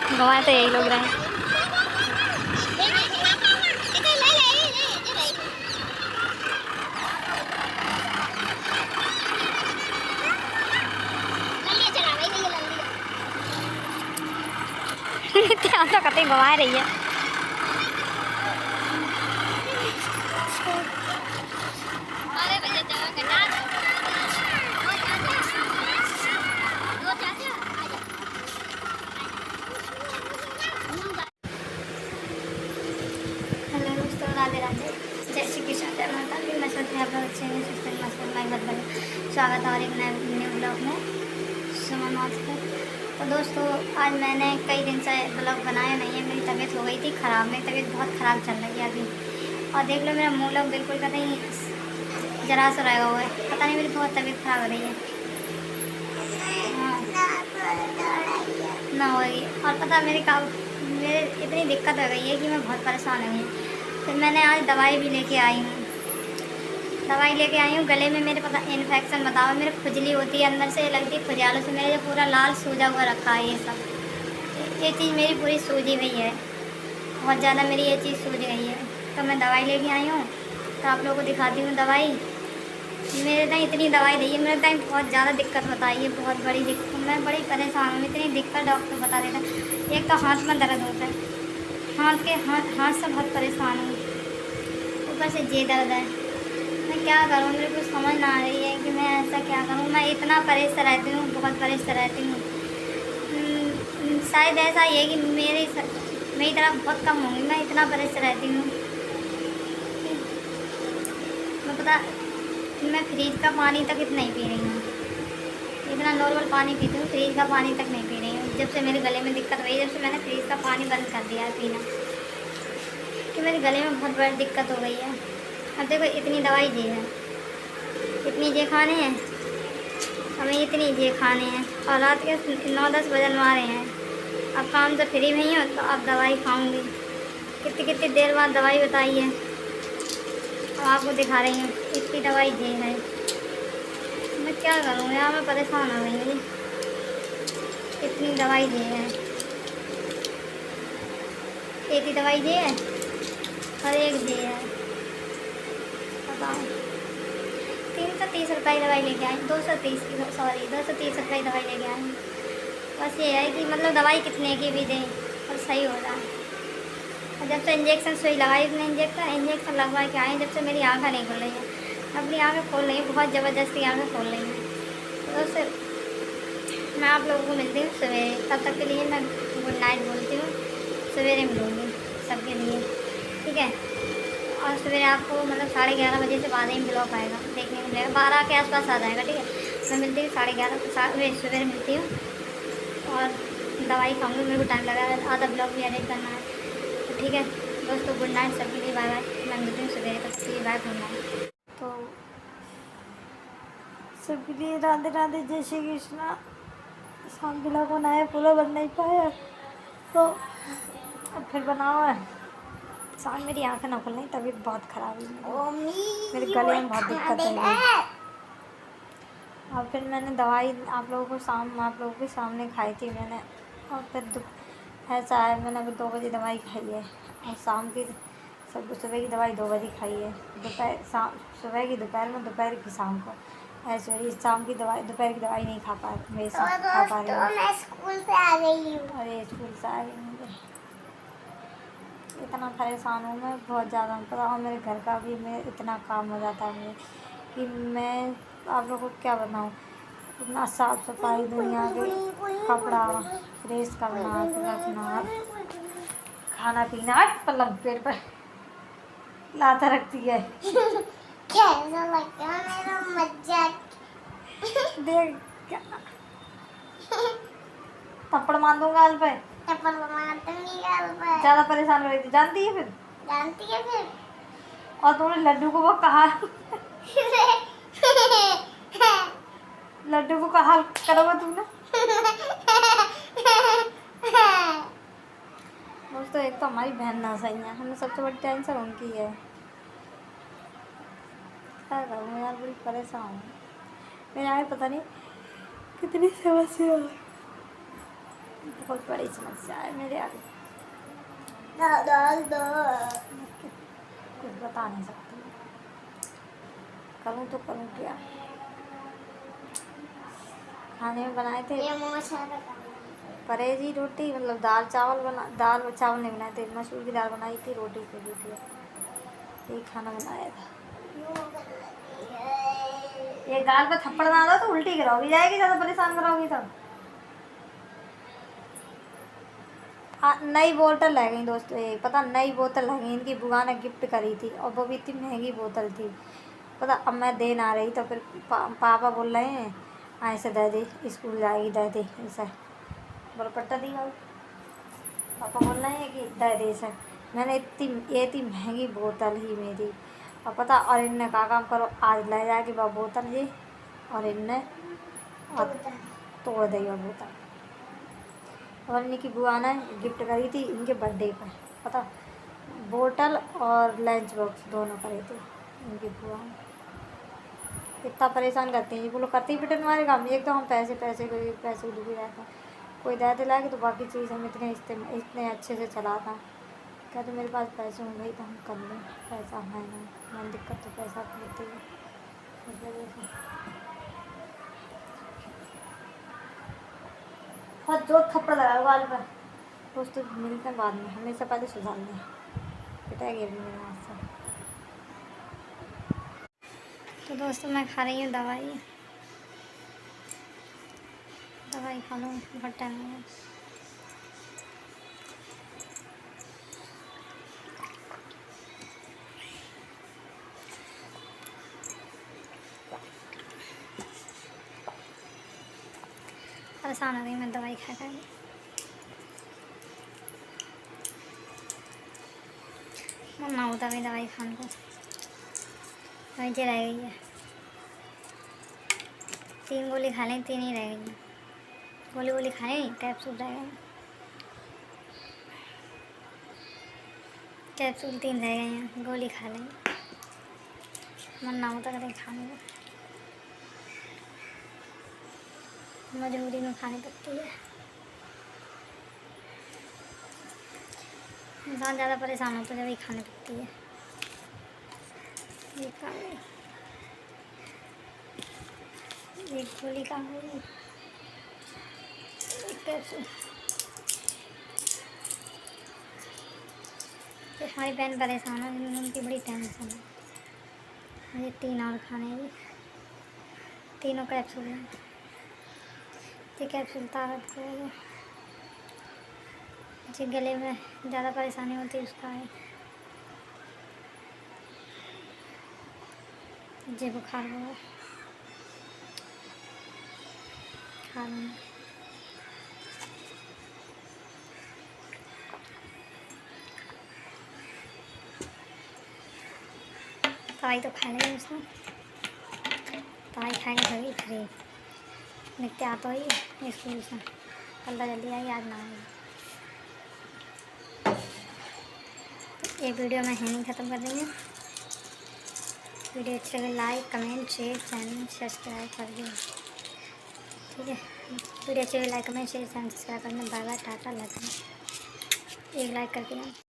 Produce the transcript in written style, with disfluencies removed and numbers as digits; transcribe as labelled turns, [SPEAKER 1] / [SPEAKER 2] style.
[SPEAKER 1] गवाए तो यही लोग रहे। क्या तो कतई गवा रही है। हेलो दोस्तों, राधे राधे, जय श्री कृष्ण, जय माता दी। मैं सोचती हूँ आप लोग अच्छे हैं, सुस्त हैं, मस्त हैं। मैं बहुत बढ़िया स्वागत है और एक नए न्यू ब्लॉग में। सुमन नमस्कार। तो दोस्तों, आज मैंने कई दिन से ब्लॉग बनाया नहीं है। मेरी तबीयत हो गई थी ख़राब, मेरी तबीयत बहुत ख़राब चल रही है अभी। और देख लो, मेरा मुँह लोग बिल्कुल का नहीं जरा सा रहा हुआ है। पता नहीं, मेरी बहुत तबीयत ख़राब हो रही है। हाँ ना हो रही है। और पता मेरे इतनी दिक्कत हो गई है कि मैं बहुत परेशान हो गई हूँ। फिर मैंने आज दवाई भी लेके आई हूँ। गले में मेरे पता इन्फेक्शन बताओ, मेरे खुजली होती है अंदर से, लगती है खुजलालों से। मेरे पूरा लाल सूजा हुआ रखा है ये सब। ये चीज़ मेरी पूरी सूजी हुई है, बहुत ज़्यादा मेरी ये चीज़ सूज गई है। तो मैं दवाई लेके आई हूँ, तो आप लोगों को दिखाती हूँ दवाई। मेरे टाइम इतनी दवाई दी है, मेरे टाइम बहुत ज़्यादा दिक्कत बताई है, बहुत बड़ी दिक्कत। मैं बड़ी परेशान हूँ, इतनी दिक्कत डॉक्टर बता देता है। एक तो हाथ में दर्द होता है, हाथ से बहुत परेशान हूँ, ऊपर से ये दर्द है। मैं क्या करूँ, मेरे को समझ ना आ रही है कि मैं ऐसा क्या करूँ। मैं इतना परेशान रहती हूँ, बहुत परेशान रहती हूँ। शायद ऐसा ही है कि मेरी तरफ बहुत कम होंगी, मैं इतना परेशान रहती हूँ। मैं पता मैं फ्रिज का पानी तक इतना ही पी रही हूँ, इतना नॉर्मल पानी पीती हूँ, फ्रिज का पानी तक नहीं पी रही हूँ। जब से मेरे गले में दिक्कत हुई, जब से मैंने फ्रिज का पानी बंद कर दिया है पीना, कि मेरे गले में बहुत बड़ी दिक्कत हो गई है। अब देखो, इतनी दवाई दी है, इतनी जे खाने हैं हमें, इतनी जे खाने हैं। और रात के 9-10 बजन मारे हैं। अब काम से फ्री नहीं हो तो अब दवाई खाऊंगी। कितनी कितनी देर बाद दवाई बताई है, अब आपको दिखा रही हूँ। इतनी दवाई दी है, मैं क्या करूँ यार, मैं परेशान हो गई हूँ। इतनी दवाई दी है, इतनी दवाई दी है, हर एक दी है। बताओ, 330 रुपये की दवाई लेके आई, 230 की, सॉरी 230 रुपये की दवाई लेके आई। बस ये है कि मतलब दवाई कितने की भी दें और सही हो जाए। और जब से इंजेक्शन सुई लगाई, इसने इंजेक्शन लगवा के आई, जब से मेरी आँखें नहीं खुल रही हैं। अपनी आँखें खोल रही हैं, बहुत ज़बरदस्ती आँखें खोल रही हैं। तो उससे मैं आप लोगों को मिलती हूँ सवेरे, तब तक के लिए मैं गुड नाइट बोलती हूँ। सवेरे मिलूँगी सबके लिए, ठीक है। और सवेरे आपको मतलब 11:30 बजे से बाद ही ब्लॉग आएगा, देखने को मिलेगा। 12 के आसपास आ जाएगा, ठीक है। मैं मिलती हूँ 11:30 सवेरे मिलती हूँ। और दवाई खाऊंगी, मेरे को टाइम लगा है, आधा ब्लॉग भी एडिट करना है, तो ठीक है दोस्तों। गुड नाइट सबके लिए, बाय बाय। मैं मिलती हूँ सवेरे, तक के लिए बाय, गुड नाइट। तो सबके लिए राधे राधे, जय श्री कृष्णा। शाम ब्लॉग बनाया, पूरा बन नहीं पाया, तो अब फिर बनाओ है। शाम मेरी आँखें ना खुल रही, तबीयत बहुत ख़राब है, मेरे गले में बहुत दिक्कत है। और फिर मैंने दवाई आप लोगों के सामने खाई थी मैंने। और फिर ऐसा है, मैंने अभी 2 बजे दवाई खाई है, और शाम की सुबह की दवाई 2 बजे खाई है। सुबह की दोपहर में, दोपहर की शाम को। ऐसे ही शाम की दवाई, दोपहर की दवाई नहीं खा पा रही हूँ। मैं स्कूल से आ गई हूँ। अरे स्कूल से आ गई, मुझे इतना परेशान हूँ मैं बहुत ज़्यादा। पता, और मेरे घर का भी मैं इतना काम हो जाता है मुझे कि मैं आप लोगों को क्या बताऊँ। इतना साफ़ सफाई, दुनिया के कपड़ा प्रेस करना, रखना, खाना पीना, पलंग पेड़ पर लाता रखती है। कैसा लगता है मेरा मजाक देख, क्या थप्पड़ मार दूंगा गाल पे, थप्पड़ मार दूंगी गाल पे। ज़्यादा परेशान हो रही थी, जानती है फिर, जानती है फिर। और तुमने लड्डू को वो कहा लड्डू को कहा करोगे तुमने। दोस्तों, एक तो हमारी बहन ना सही है, हमें सबसे बड़ी टेंशन उनकी है। क्या करूँ यार, बड़ी परेशान हूँ। मेरे यहाँ पता नहीं कितनी समस्या है, बहुत बड़ी समस्या है मेरे आगे, कुछ बता नहीं सकती। करूँ तो करूँ क्या। खाने में बनाए थे परहेजी रोटी, मतलब दाल चावल नहीं बनाए थे, मसूर की दाल बनाई थी, रोटी की थी, यही खाना बनाया था। ये गाल पे थप्पड़ ना दो तो उल्टी गिराओगी जाएगी, ज़्यादा परेशान कराओगी तब। नई बोतल रह गई दोस्तों, ये पता नई बोतल रह गई, इनकी बुआ ने गिफ्ट करी थी और वो भी इतनी महंगी बोतल थी पता। अब मैं दे ना रही तो फिर पापा बोल रहे हैं ऐसे दे दे, स्कूल जाएगी दे दे, ऐसा बोल पट्टा दी भाई। पापा बोल रहे हैं कि दे दे ऐसा। मैंने इतनी महंगी बोतल ही मेरी, और पता, और इनने कहा काम करो आज ले जाके वह बोतल ये, और इनने तोड़ दी वो बोतल। और इनकी बुआ ने गिफ्ट करी थी इनके बर्थडे पर पता, बोतल और लंच बॉक्स दोनों करे थे इनकी बुआ ने। इतना परेशान करती हैं, वो लोग करते ही पिटन हमारे काम। एक तो हम पैसे डूबे रहते हैं, कोई दे दिलाएगी तो बाकी चीज़ हम इतने अच्छे से चलाता। कहते मेरे पास पैसे हों भाई तो हम कर लें, पैसा है ना, मन दिक्कत तो पैसा होती है इस वजह से। और जो थप्पड़ लगा बाल पर दोस्तों, मिलते हैं बाद में, हमेशा पहले सुधार लें, पिटाएगी अभी मेरे हाथ से। तो दोस्तों मैं खा रही हूँ दवाई खा लो, बहुत टाइम हो गया। परेशान हो गई मैं दवाई खा कर। मम्मा होता भी दवाई खाने को वहीं रह गई है। 3 गोली खा लें, 3 ही रह गई। गोली खा लें, कैप्सूल रह गए, कैप्सूल 3 रह गए हैं, गोली खा लें। मन ना होता कहीं खाने को, मजबूरी में खानी पड़ती है। इंसान ज़्यादा परेशान होता है जब ही खानी पड़ती है। ये काम एक गोली का गोली, एक कैप्सूल। हमारी बहन परेशान है, उनकी बड़ी टेंशन है। मुझे 3 और खाने हैं, तीनों कैप्सूल हैं। ये कैप्सूल ताकत को, मुझे गले में ज़्यादा परेशानी होती है उसका है, मुझे बुखार हुआ खा लूँगी। दवाई तो खा लेंगे उसमें, दवाई खाएंगे तभी फ्री निकते आता ही स्कूल से। कल तो जल्दी आई, आज ना आई। ये वीडियो मैं यहीं ख़त्म कर देंगे। वीडियो अच्छे लगे like comment share channel subscribe कर दें, ठीक है। वीडियो अच्छे लगे like comment share channel subscribe करना। Bye bye, tata, love you. एक लाइक करके ना।